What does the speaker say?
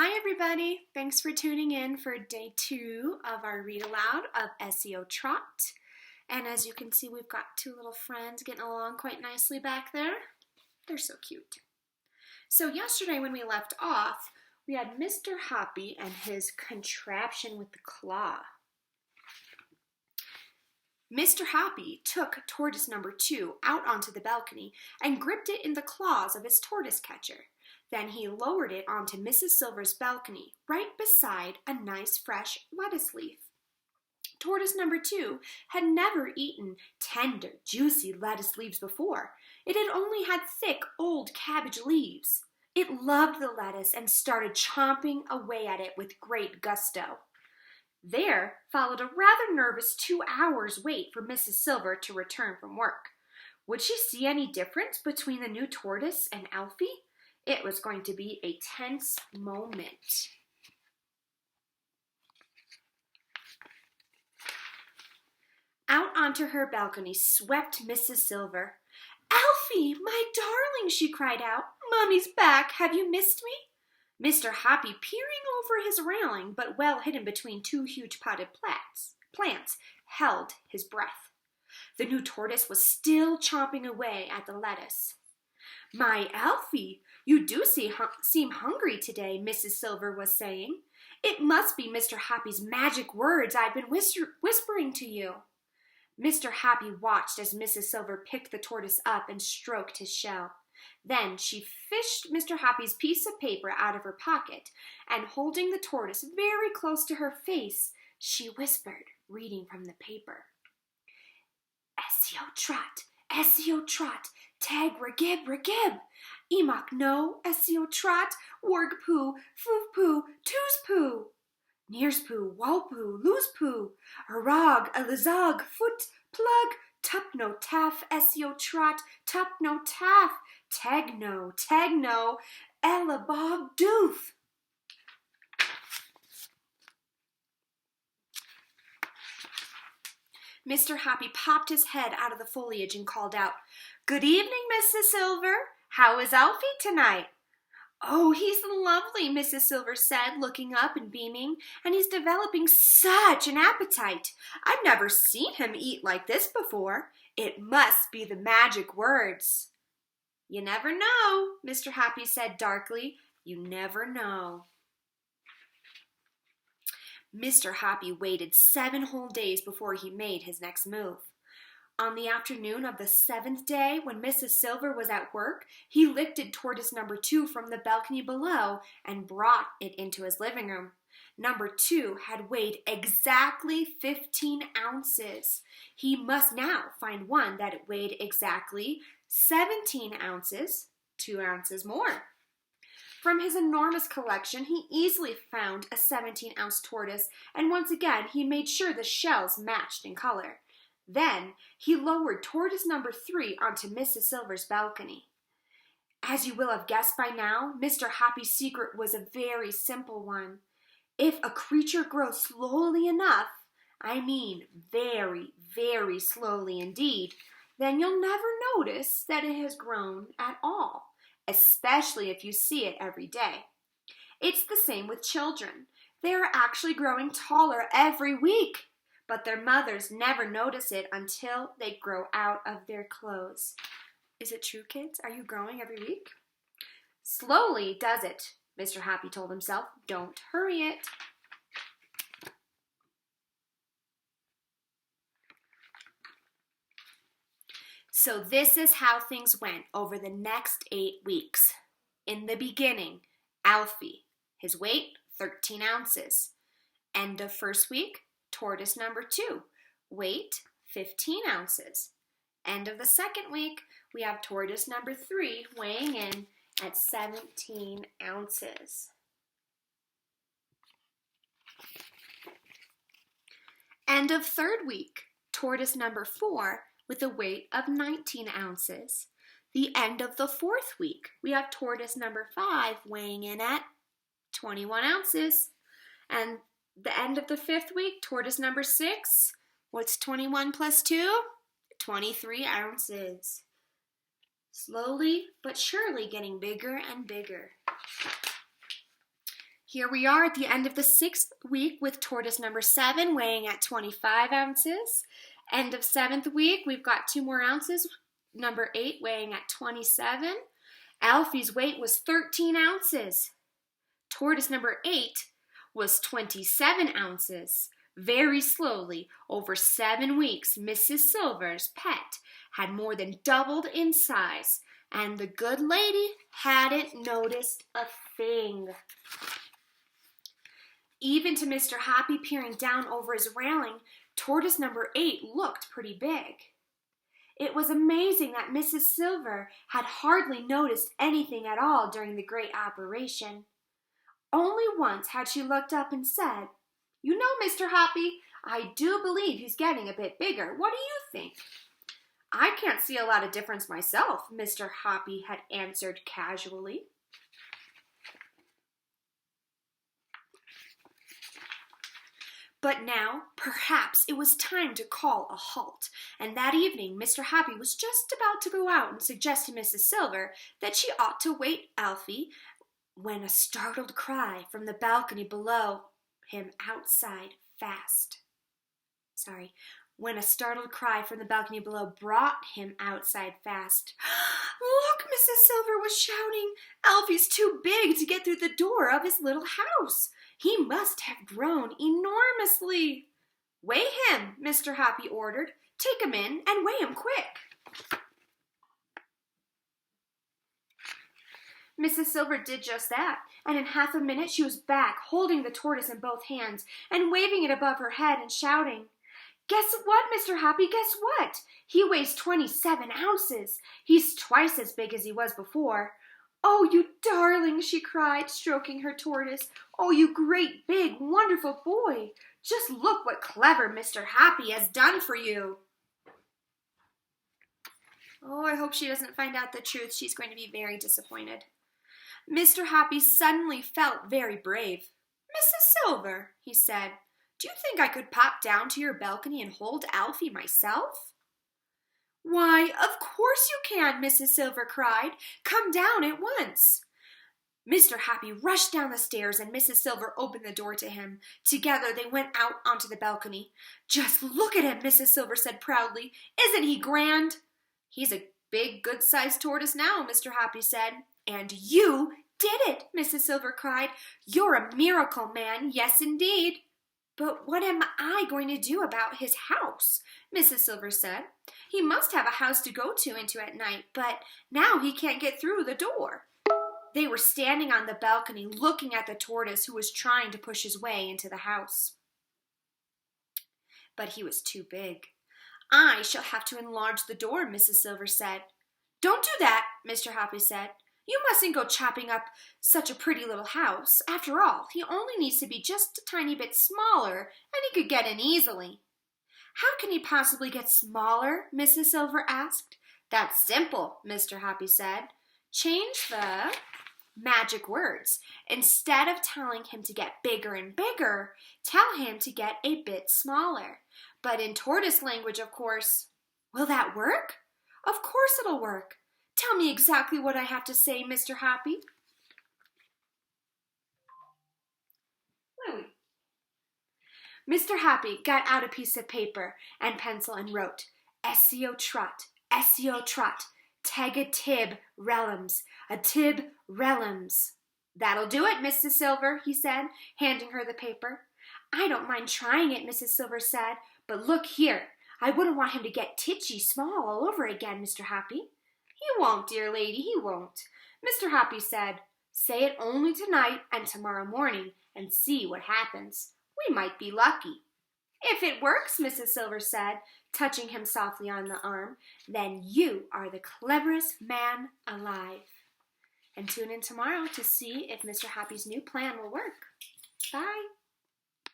Hi everybody, thanks for tuning in for day 2 of our read aloud of Esio Trot. And as you can see, we've got two little friends getting along quite nicely back there. They're so cute. So yesterday when we left off, we had Mr. Hoppy and his contraption with the claw. Mr. Hoppy took tortoise number 2 out onto the balcony and gripped it in the claws of his tortoise catcher. Then he lowered it onto Mrs. Silver's balcony, right beside a nice fresh lettuce leaf. Tortoise number 2 had never eaten tender, juicy lettuce leaves before. It had only had thick, old cabbage leaves. It loved the lettuce and started chomping away at it with great gusto. There followed a rather nervous 2 hours wait for Mrs. Silver to return from work. Would she see any difference between the new tortoise and Alfie? It was going to be a tense moment. Out onto her balcony swept Mrs. Silver. "Alfie, my darling," she cried out. "Mommy's back. Have you missed me?" Mr. Hoppy, peering over his railing, but well hidden between 2 huge potted plants, held his breath. The new tortoise was still chomping away at the lettuce. "My Alfie, you do seem hungry today," Mrs. Silver was saying. "It must be Mr. Hoppy's magic words I've been whispering to you." Mr. Hoppy watched as Mrs. Silver picked the tortoise up and stroked his shell. Then she fished Mr. Hoppy's piece of paper out of her pocket, and holding the tortoise very close to her face, she whispered, reading from the paper. "Esio Trot, tag ragib ragib. Emock no, Esio Trot, warg poo, foof poo, toos poo. Nears poo, wal poo, loose poo, arog, alizog, foot, plug, tup no taff, Esio Trot, tup no taff, tag no, elabog doof." Mr. Hoppy popped his head out of the foliage and called out, "Good evening, Mrs. Silver. How is Alfie tonight?" "Oh, he's lovely," Mrs. Silver said, looking up and beaming, "and he's developing such an appetite. I've never seen him eat like this before. It must be the magic words." "You never know," Mr. Hoppy said darkly. "You never know." Mr. Hoppy waited 7 whole days before he made his next move. On the afternoon of the 7th day, when Mrs. Silver was at work, he lifted tortoise number 2 from the balcony below and brought it into his living room. Number 2 had weighed exactly 15 ounces. He must now find one that weighed exactly 17 ounces, 2 ounces more. From his enormous collection, he easily found a 17-ounce tortoise, and once again he made sure the shells matched in color. Then he lowered tortoise number 3 onto Mrs. Silver's balcony. As you will have guessed by now, Mr. Hoppy's secret was a very simple one. If a creature grows slowly enough, I mean very, very slowly indeed, then you'll never notice that it has grown at all, especially if you see it every day. It's the same with children. They are actually growing taller every week, but their mothers never notice it until they grow out of their clothes. Is it true, kids? Are you growing every week? "Slowly does it," Mr. Hoppy told himself. "Don't hurry it." So this is how things went over the next 8 weeks. In the beginning, Alfie, his weight, 13 ounces. End of first week, tortoise number 2, weight, 15 ounces. End of the second week, we have tortoise number 3 weighing in at 17 ounces. End of third week, tortoise number 4 with a weight of 19 ounces. The end of the 4th week, we have tortoise number 5 weighing in at 21 ounces. And the end of the 5th week, tortoise number 6, what's 21 plus 2? 23 ounces. Slowly but surely getting bigger and bigger. Here we are at the end of the 6th week with tortoise number 7 weighing at 25 ounces. End of 7th week, we've got 2 more ounces. Number 8 weighing at 27. Alfie's weight was 13 ounces. Tortoise number 8 was 27 ounces. Very slowly, over 7 weeks, Mrs. Silver's pet had more than doubled in size, and the good lady hadn't noticed a thing. Even to Mr. Hoppy peering down over his railing, tortoise number 8 looked pretty big. It was amazing that Mrs. Silver had hardly noticed anything at all during the great operation. Only once had she looked up and said, "You know, Mr. Hoppy, I do believe he's getting a bit bigger. What do you think?" "I can't see a lot of difference myself," Mr. Hoppy had answered casually. But now, perhaps it was time to call a halt, and that evening Mr. Hoppy was just about to go out and suggest to Mrs. Silver that she ought to wait Alfie when a startled cry from the balcony below him outside when a startled cry from the balcony below brought him outside fast. "Look," Mrs. Silver was shouting, "Alfie's too big to get through the door of his little house. He must have grown enormously." "Weigh him," Mr. Hoppy ordered. "Take him in and weigh him quick." Mrs. Silver did just that, and in half a minute she was back, holding the tortoise in both hands and waving it above her head and shouting, "Guess what, Mr. Hoppy, guess what? He weighs 27 ounces. He's twice as big as he was before." "Oh, you darling," she cried, stroking her tortoise. "Oh, you great, big, wonderful boy. Just look what clever Mr. Hoppy has done for you." Oh, I hope she doesn't find out the truth. She's going to be very disappointed. Mr. Hoppy suddenly felt very brave. "Mrs. Silver," he said, "do you think I could pop down to your balcony and hold Alfie myself?" "Why, of course you can," Mrs. Silver cried. "Come down at once." Mr. Hoppy rushed down the stairs and Mrs. Silver opened the door to him. Together they went out onto the balcony. "Just look at him," Mrs. Silver said proudly. "Isn't he grand?" "He's a big, good-sized tortoise now," Mr. Hoppy said. "And you did it," Mrs. Silver cried. "You're a miracle man, yes indeed." "But what am I going to do about his house?" Mrs. Silver said. "He must have a house to go into at night, but now he can't get through the door." They were standing on the balcony looking at the tortoise who was trying to push his way into the house. But he was too big. "I shall have to enlarge the door," Mrs. Silver said. "Don't do that," Mr. Hoppy said. "You mustn't go chopping up such a pretty little house. After all, he only needs to be just a tiny bit smaller, and he could get in easily." "How can he possibly get smaller?" Mrs. Silver asked. "That's simple," Mr. Hoppy said. "Change the magic words. Instead of telling him to get bigger and bigger, tell him to get a bit smaller. But in tortoise language, of course." "Will that work?" "Of course it'll work. Tell me exactly what I have to say, Mr. Hoppy." Mr. Hoppy got out a piece of paper and pencil and wrote, "Esio Trot, Esio Trot, teg a tib relums, a tib relums." "That'll do it, Mrs. Silver," he said, handing her the paper. "I don't mind trying it," Mrs. Silver said, "but look here, I wouldn't want him to get titchy small all over again, Mr. Hoppy." "He won't, dear lady, he won't." Mr. Hoppy said, "Say it only tonight and tomorrow morning and see what happens. We might be lucky." "If it works," Mrs. Silver said, touching him softly on the arm, "then you are the cleverest man alive." And tune in tomorrow to see if Mr. Hoppy's new plan will work. Bye.